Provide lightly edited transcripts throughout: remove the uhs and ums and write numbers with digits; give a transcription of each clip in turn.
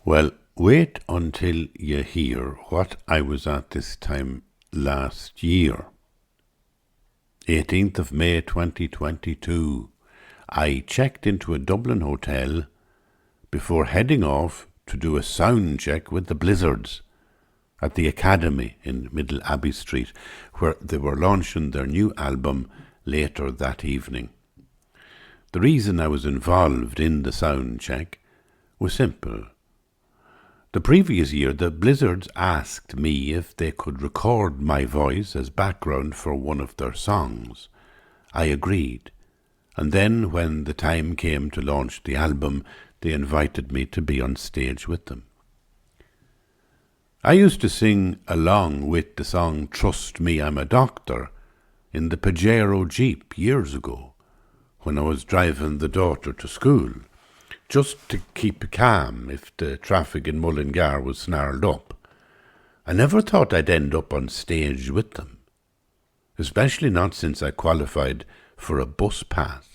Well, wait until you hear what I was at this time last year. 18th of May 2022. I checked into a Dublin hotel before heading off to do a sound check with the Blizzards at the Academy in Middle Abbey Street, where they were launching their new album later that evening. The reason I was involved in the sound check was simple. The previous year, the Blizzards asked me if they could record my voice as background for one of their songs. I agreed, and then when the time came to launch the album, they invited me to be on stage with them. I used to sing along with the song Trust Me, I'm a Doctor in the Pajero Jeep years ago when I was driving the daughter to school, just to keep calm if the traffic in Mullingar was snarled up. I never thought I'd end up on stage with them, especially not since I qualified for a bus pass.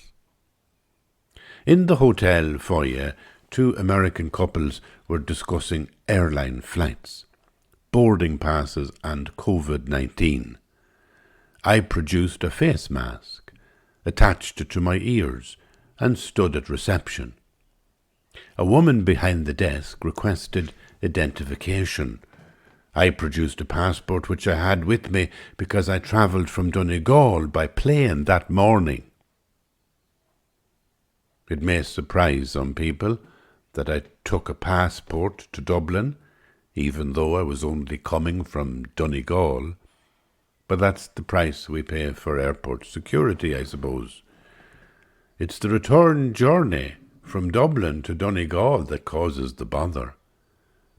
In the hotel foyer, two American couples were discussing airline flights, boarding passes and COVID-19. I produced a face mask, attached it to my ears, and stood at reception. A woman behind the desk requested identification. I produced a passport which I had with me because I travelled from Donegal by plane that morning. It may surprise some people that I took a passport to Dublin, even though I was only coming from Donegal, but that's the price we pay for airport security, I suppose. It's the return journey from Dublin to Donegal that causes the bother,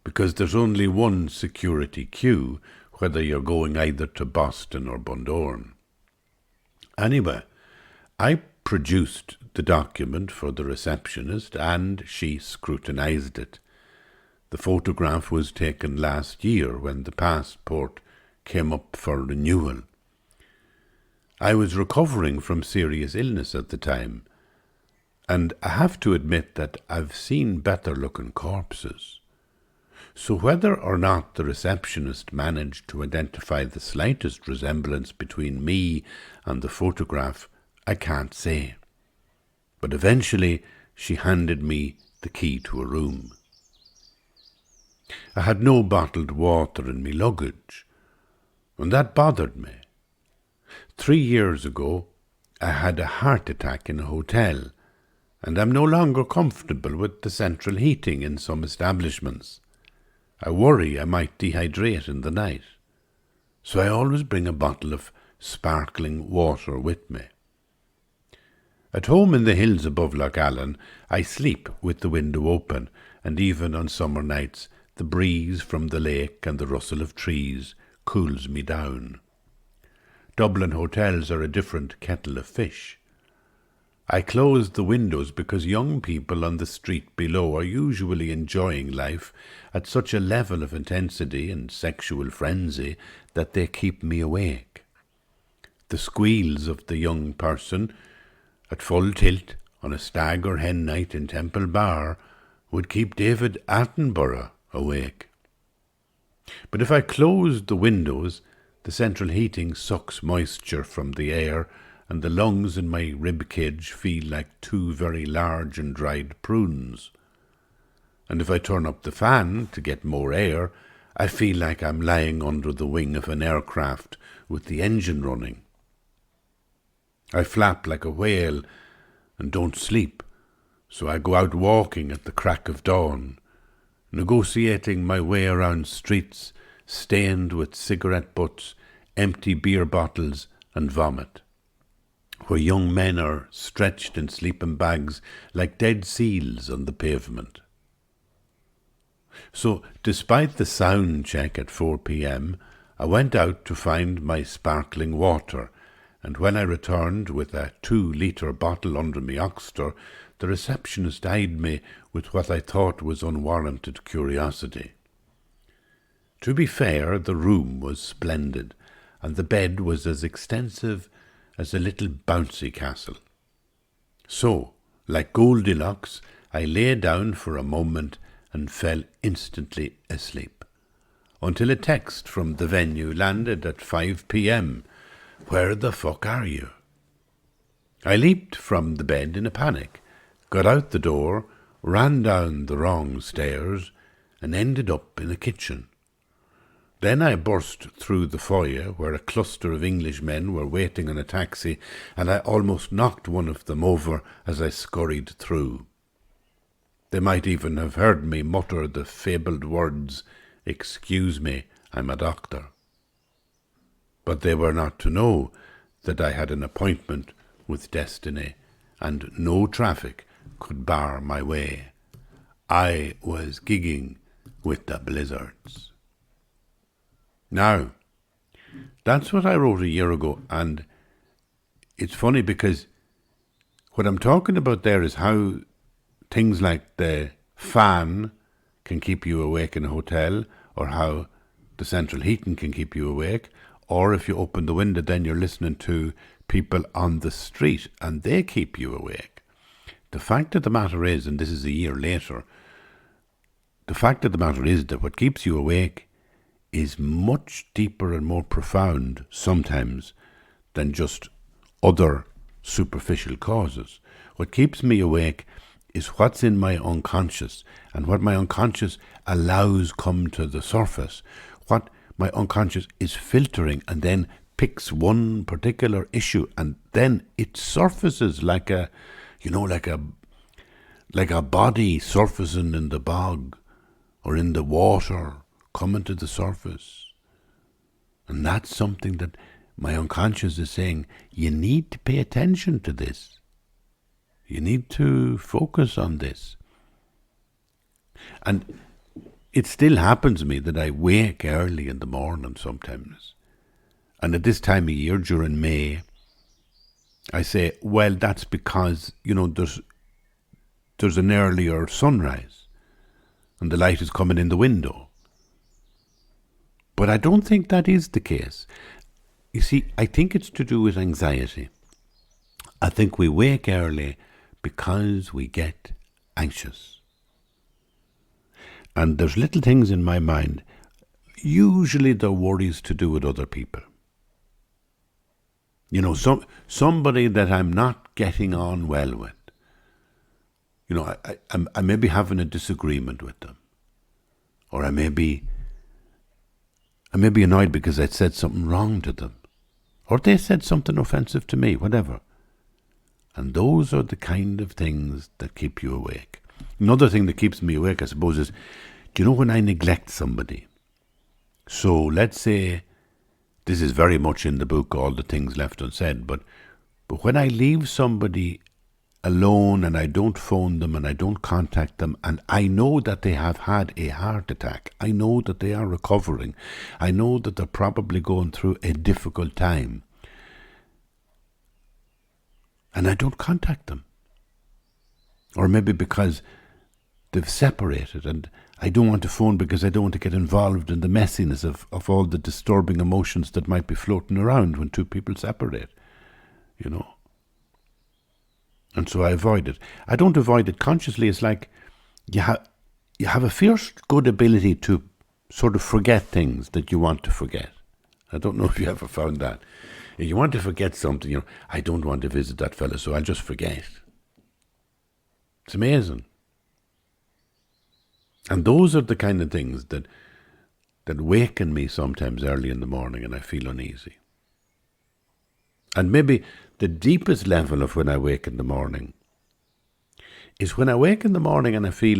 because there's only one security queue, whether you're going either to Boston or Bundoran. Anyway, I produced the document for the receptionist and she scrutinised it. The photograph was taken last year when the passport came up for renewal. I was recovering from serious illness at the time, and I have to admit that I've seen better-looking corpses. So whether or not the receptionist managed to identify the slightest resemblance between me and the photograph, I can't say. But eventually she handed me the key to a room. I had no bottled water in me luggage, and that bothered me. 3 years ago, I had a heart attack in a hotel, and I'm no longer comfortable with the central heating in some establishments. I worry I might dehydrate in the night, so I always bring a bottle of sparkling water with me. At home in the hills above Loch Allen, I sleep with the window open, and even on summer nights, the breeze from the lake and the rustle of trees cools me down. Dublin hotels are a different kettle of fish. I close the windows because young people on the street below are usually enjoying life at such a level of intensity and sexual frenzy that they keep me awake. The squeals of the young person at full tilt on a stag or hen night in Temple Bar would keep David Attenborough awake. But if I close the windows, the central heating sucks moisture from the air, and the lungs in my rib cage feel like two very large and dried prunes. And if I turn up the fan to get more air, I feel like I'm lying under the wing of an aircraft with the engine running. I flap like a whale and don't sleep, so I go out walking at the crack of dawn, negotiating my way around streets stained with cigarette butts, empty beer bottles and vomit, where young men are stretched in sleeping bags like dead seals on the pavement. So, despite the sound check at 4 p.m, I went out to find my sparkling water, and when I returned with a 2-litre bottle under my oxter, the receptionist eyed me with what I thought was unwarranted curiosity. To be fair, the room was splendid, and the bed was as extensive as a little bouncy castle. So, like Goldilocks, I lay down for a moment and fell instantly asleep, until a text from the venue landed at 5 p.m. "Where the fuck are you?" I leaped from the bed in a panic, got out the door, ran down the wrong stairs, and ended up in the kitchen. Then I burst through the foyer, where a cluster of Englishmen were waiting on a taxi, and I almost knocked one of them over as I scurried through. They might even have heard me mutter the fabled words, "Excuse me, I'm a doctor." But they were not to know that I had an appointment with destiny, and no traffic could bar my way. I was gigging with the Blizzards. Now, that's what I wrote a year ago, and it's funny because what I'm talking about there is how things like the fan can keep you awake in a hotel, or how the central heating can keep you awake, or if you open the window, then you're listening to people on the street and they keep you awake. The fact of the matter is, and this is a year later, the fact of the matter is that what keeps you awake is much deeper and more profound sometimes than just other superficial causes. What keeps me awake is what's in my unconscious, and what my unconscious allows come to the surface, what my unconscious is filtering and then picks one particular issue and then it surfaces like a body surfacing in the bog or in the water, coming to the surface. And that's something that my unconscious is saying, you need to pay attention to this. You need to focus on this. And it still happens to me that I wake early in the morning sometimes. And at this time of year, during May, I say, well, that's because, there's an earlier sunrise and the light is coming in the window. But I don't think that is the case. You see, I think it's to do with anxiety. I think we wake early because we get anxious. And there's little things in my mind, usually they're worries to do with other people. Somebody that I'm not getting on well with. I may be having a disagreement with them. Or I may be annoyed because I said something wrong to them. Or they said something offensive to me, whatever. And those are the kind of things that keep you awake. Another thing that keeps me awake, I suppose, is, when I neglect somebody? So let's say, this is very much in the book, All the Things Left Unsaid, but when I leave somebody alone and I don't phone them and I don't contact them, and I know that they have had a heart attack, I know that they are recovering, I know that they're probably going through a difficult time, and I don't contact them. Or maybe because they've separated and I don't want to phone because I don't want to get involved in the messiness of all the disturbing emotions that might be floating around when two people separate, And so I avoid it. I don't avoid it consciously. It's like you have a fierce good ability to sort of forget things that you want to forget. I don't know if you ever found that. If you want to forget something, I don't want to visit that fella, so I'll just forget. It's amazing. And those are the kind of things that waken me sometimes early in the morning and I feel uneasy. And maybe the deepest level of when I wake in the morning is when I wake in the morning and I feel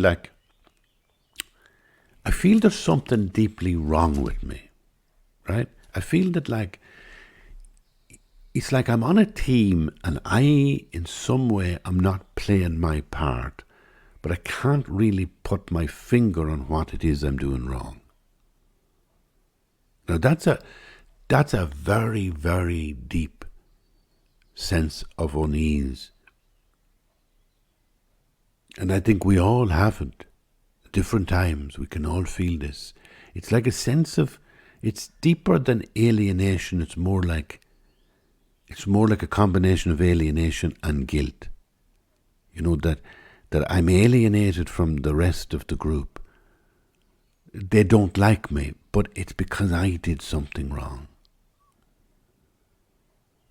there's something deeply wrong with me, right? I feel that it's like I'm on a team and I, in some way, I'm not playing my part, but I can't really put my finger on what it is I'm doing wrong. Now that's a very, very deep sense of unease. And I think we all have it. At different times, we can all feel this. It's like a sense of, it's deeper than alienation. It's more like a combination of alienation and guilt. That I'm alienated from the rest of the group. they don't like me, but it's because I did something wrong.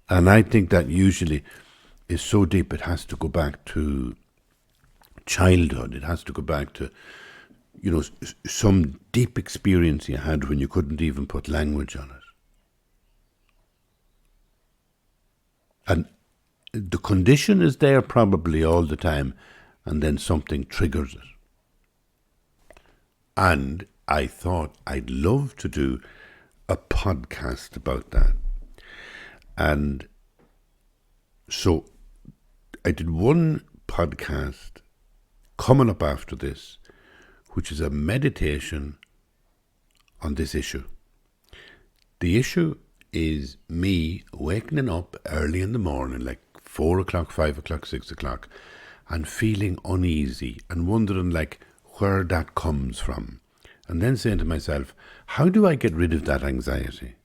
And I think that usually is so deep, it has to go back to childhood. It has to go back to, some deep experience you had when you couldn't even put language on it. And the condition is there probably all the time, and then something triggers it. And I thought I'd love to do a podcast about that. And so I did one podcast coming up after this, which is a meditation on this issue. The issue is me waking up early in the morning, like 4 o'clock, 5 o'clock, 6 o'clock, and feeling uneasy and wondering like where that comes from. And then saying to myself, how do I get rid of that anxiety?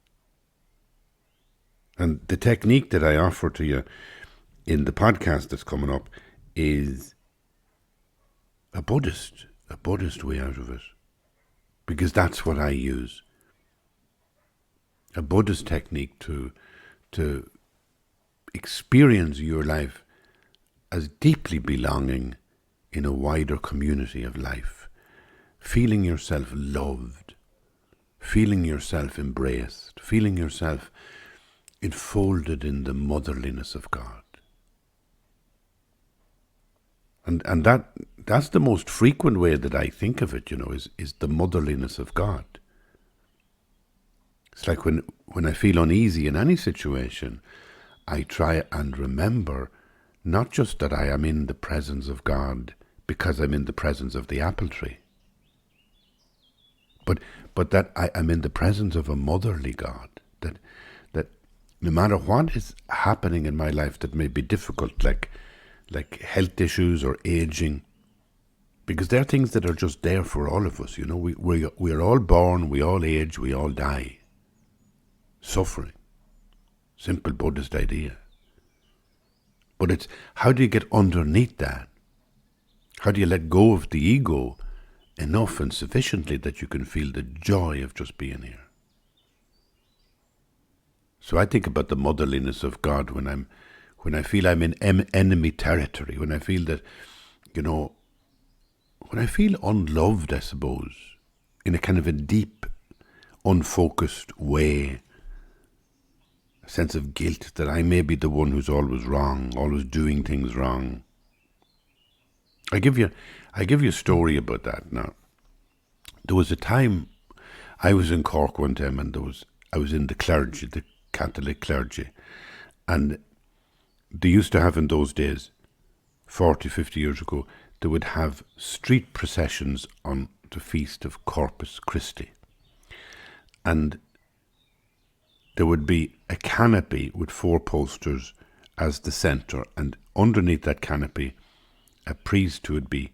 And the technique that I offer to you in the podcast that's coming up is a Buddhist way out of it. Because that's what I use. A Buddhist technique to experience your life as deeply belonging in a wider community of life. Feeling yourself loved. Feeling yourself embraced. Feeling yourself enfolded in the motherliness of God. And that's the most frequent way that I think of it, is the motherliness of God. It's like when I feel uneasy in any situation, I try and remember not just that I am in the presence of God because I'm in the presence of the apple tree, but that I am in the presence of a motherly God, that no matter what is happening in my life that may be difficult, like health issues or aging, because they're things that are just there for all of us. We're all born, we all age, we all die. Suffering. Simple Buddhist idea. But it's how do you get underneath that? How do you let go of the ego enough and sufficiently that you can feel the joy of just being here? So I think about the motherliness of God when I feel I'm in enemy territory, when I feel that, when I feel unloved, I suppose, in a kind of a deep, unfocused way, a sense of guilt that I may be the one who's always wrong, always doing things wrong. I give you a story about that now. There was a time I was in Cork one time, and I was in the clergy, the Catholic clergy, and they used to have in those days, 40, 50 years ago, they would have street processions on the feast of Corpus Christi. And there would be a canopy with 4 posters as the centre, and underneath that canopy, a priest who would be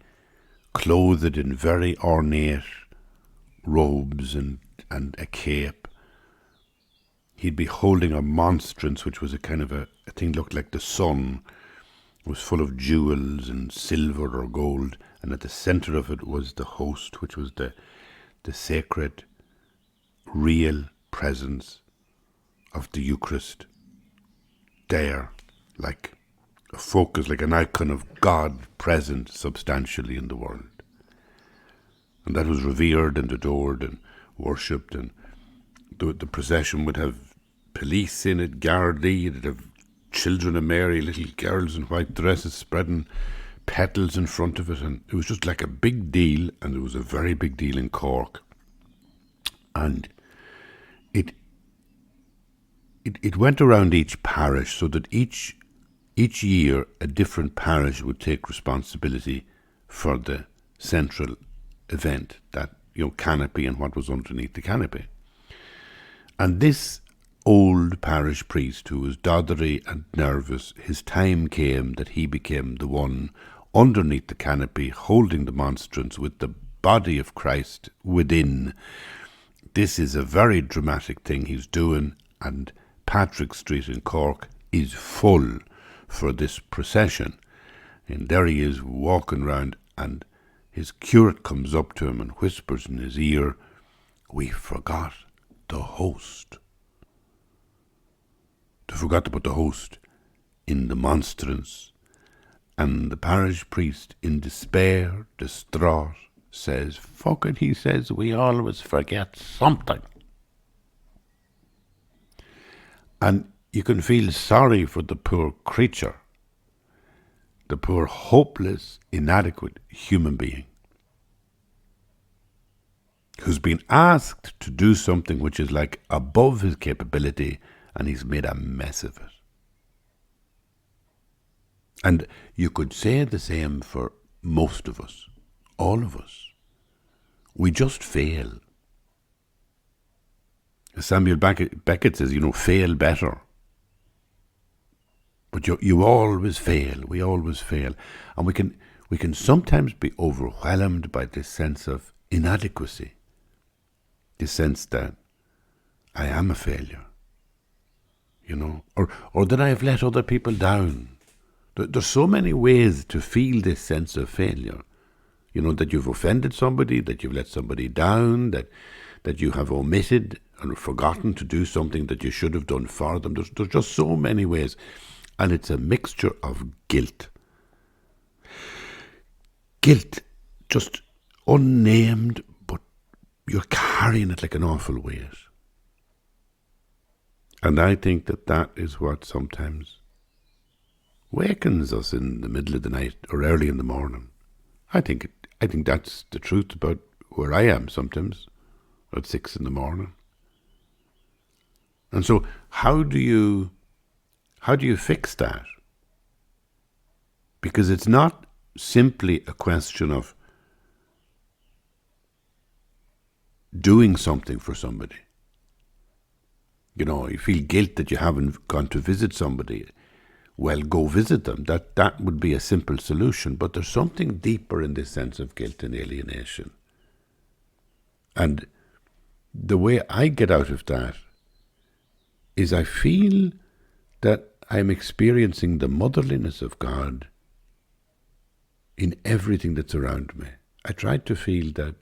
clothed in very ornate robes and a cape. He'd be holding a monstrance, which was a kind of a thing looked like the sun. It was full of jewels and silver or gold, and at the centre of it was the host, which was the sacred, real presence of the Eucharist. There, like a focus, like an icon of God present substantially in the world. And that was revered and adored and worshipped, and the procession would have police in it, Gardaí, it'd have children of Mary, little girls in white dresses spreading petals in front of it, and it was just like a big deal, and it was a very big deal in Cork. And it went around each parish, so that each year a different parish would take responsibility for the central event, that canopy and what was underneath the canopy. And this old parish priest, who was doddery and nervous, his time came that he became the one underneath the canopy holding the monstrance with the body of Christ within. This is a very dramatic thing he's doing, and Patrick Street in Cork is full for this procession. And there he is walking round, and his curate comes up to him and whispers in his ear, "We forgot the host." They forgot to put the host in the monstrance, and the parish priest, in despair, distraught, says, "Fuck it," he says, "we always forget something." And you can feel sorry for the poor creature, the poor hopeless, inadequate human being who's been asked to do something which is like above his capability, and he's made a mess of it. And you could say the same for most of us, all of us. We just fail. Samuel Beckett says, fail better. But you always fail. We always fail. And we can sometimes be overwhelmed by this sense of inadequacy. This sense that I am a failure. Or that I have let other people down. There's so many ways to feel this sense of failure. That you've offended somebody, that you've let somebody down, that you have omitted and forgotten to do something that you should have done for them. There's just so many ways. And it's a mixture of guilt. Guilt, just unnamed, but you're carrying it like an awful weight. And I think that is what sometimes wakens us in the middle of the night or early in the morning. I think that's the truth about where I am sometimes at 6 a.m. And so how do you fix that? Because it's not simply a question of doing something for somebody. You feel guilt that you haven't gone to visit somebody. Well, go visit them. That would be a simple solution. But there's something deeper in this sense of guilt and alienation. And the way I get out of that is I feel that I'm experiencing the motherliness of God in everything that's around me. I try to feel that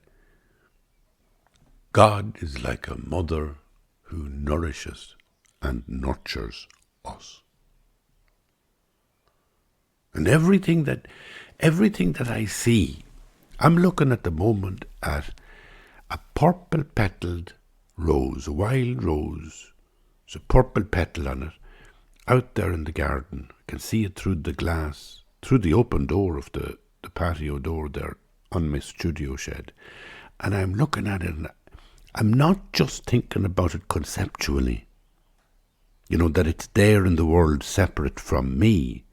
God is like a mother who nourishes and nurtures us. And everything that I see, I'm looking at the moment at a purple-petaled rose, a wild rose. There's a purple petal on it, out there in the garden. I can see it through the glass, through the open door of the patio door there on my studio shed. And I'm looking at it, and I'm not just thinking about it conceptually, that it's there in the world separate from me.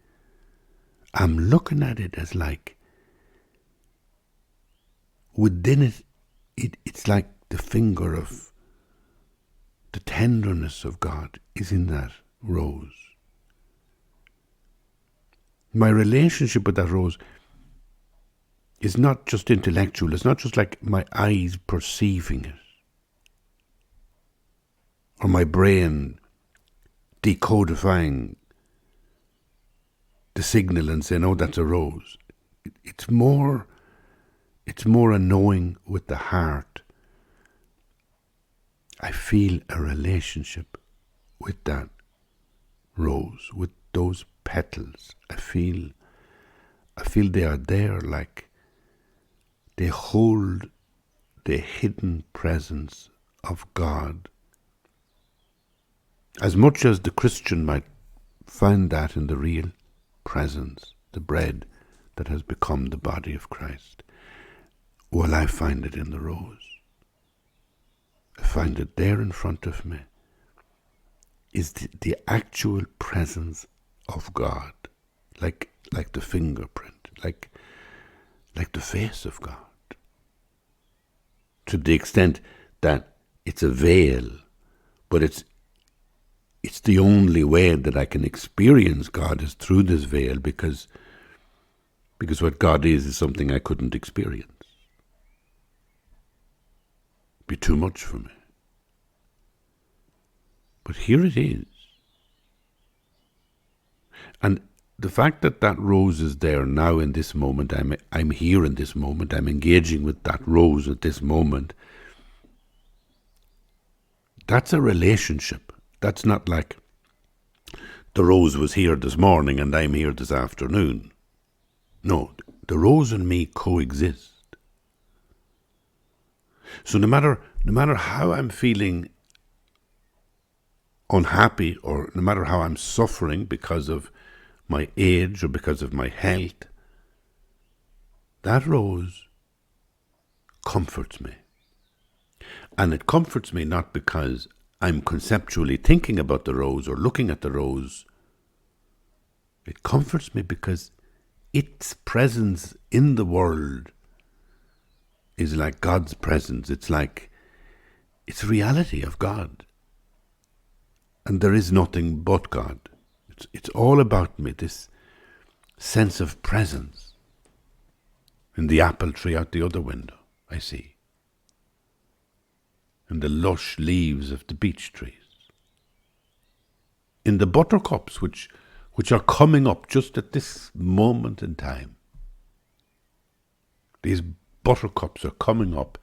I'm looking at it as like, within it's like the finger of the tenderness of God is in that rose. My relationship with that rose is not just intellectual. It's not just like my eyes perceiving it, or my brain decodifying the signal and saying, "Oh, that's a rose." It's more a knowing with the heart. I feel a relationship with that rose, with those petals. I feel they are there, like they hold the hidden presence of God. As much as the Christian might find that in the real presence, the bread that has become the body of Christ, well, I find it in the rose. I find it there in front of me is the actual presence of God, like the fingerprint, like the face of God. To the extent that it's a veil, but it's the only way that I can experience God is through this veil, because what God is something I couldn't experience. It'd be too much for me. But here it is. And the fact that that rose is there now in this moment, I'm here in this moment, I'm engaging with that rose at this moment, that's a relationship. That's not like the rose was here this morning and I'm here this afternoon. No, the rose and me coexist. So no matter how I'm feeling unhappy, or no matter how I'm suffering because of my age or because of my health, that rose comforts me. And it comforts me not because I'm conceptually thinking about the rose or looking at the rose. It comforts me because its presence in the world is like God's presence. It's reality of God. And there is nothing but God. It's all about me, this sense of presence. In the apple tree out the other window, I see. In the lush leaves of the beech trees. In the buttercups which are coming up just at this moment in time. These buttercups are coming up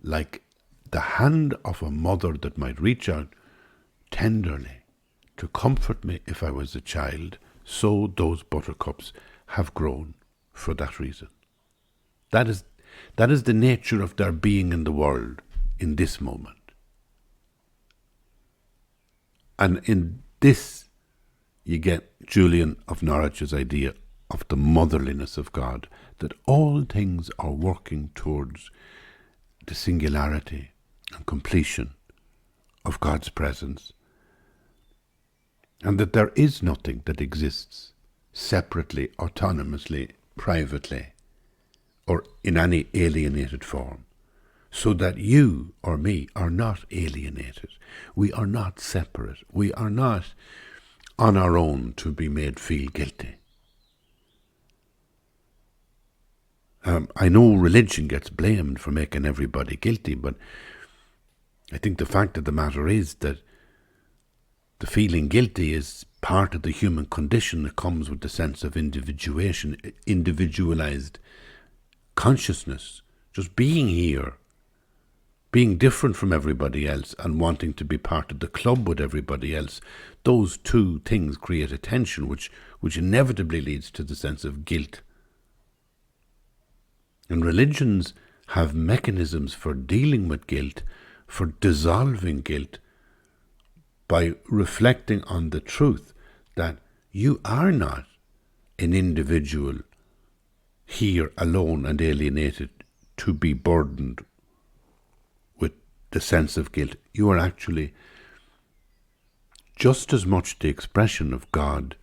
like the hand of a mother that might reach out tenderly to comfort me if I was a child. So those buttercups have grown for that reason. That is the nature of their being in the world in this moment. And in this, you get Julian of Norwich's idea of the motherliness of God, that all things are working towards the singularity and completion of God's presence, and that there is nothing that exists separately, autonomously, privately, or in any alienated form, so that you or me are not alienated. We are not separate. We are not on our own to be made feel guilty. I know religion gets blamed for making everybody guilty, but I think the fact of the matter is that the feeling guilty is part of the human condition that comes with the sense of individualized consciousness, just being here, being different from everybody else and wanting to be part of the club with everybody else. Those two things create a tension which inevitably leads to the sense of guilt. And religions have mechanisms for dealing with guilt, for dissolving guilt, by reflecting on the truth that you are not an individual here alone and alienated to be burdened with the sense of guilt. You are actually just as much the expression of God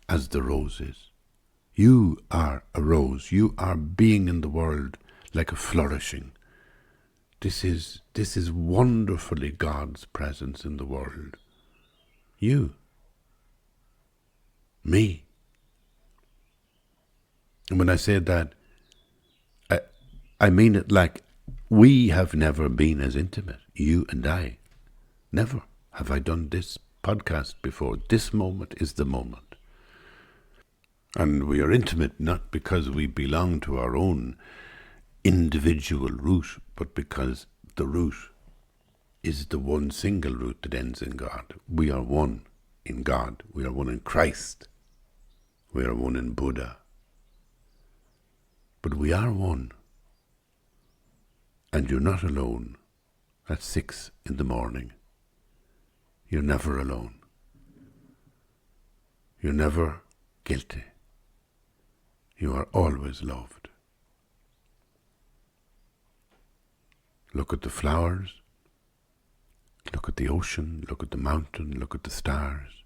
as the rose is. You are a rose. You are being in the world like a flourishing. This is wonderfully God's presence in the world. You. Me. And when I say that, I mean it like we have never been as intimate, you and I. Never have I done this podcast before. This moment is the moment. And we are intimate not because we belong to our own individual root, but because the root is the one single root that ends in God. We are one in God. We are one in Christ. We are one in Buddha. But we are one. And you're not alone at 6 a.m. You're never alone. You're never guilty. You are always loved. Look at the flowers. Look at the ocean. Look at the mountain. Look at the stars.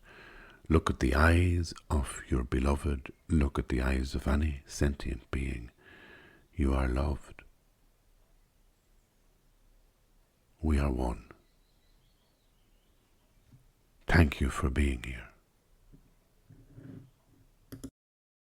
Look at the eyes of your beloved. Look at the eyes of any sentient being. You are loved. We are one. Thank you for being here.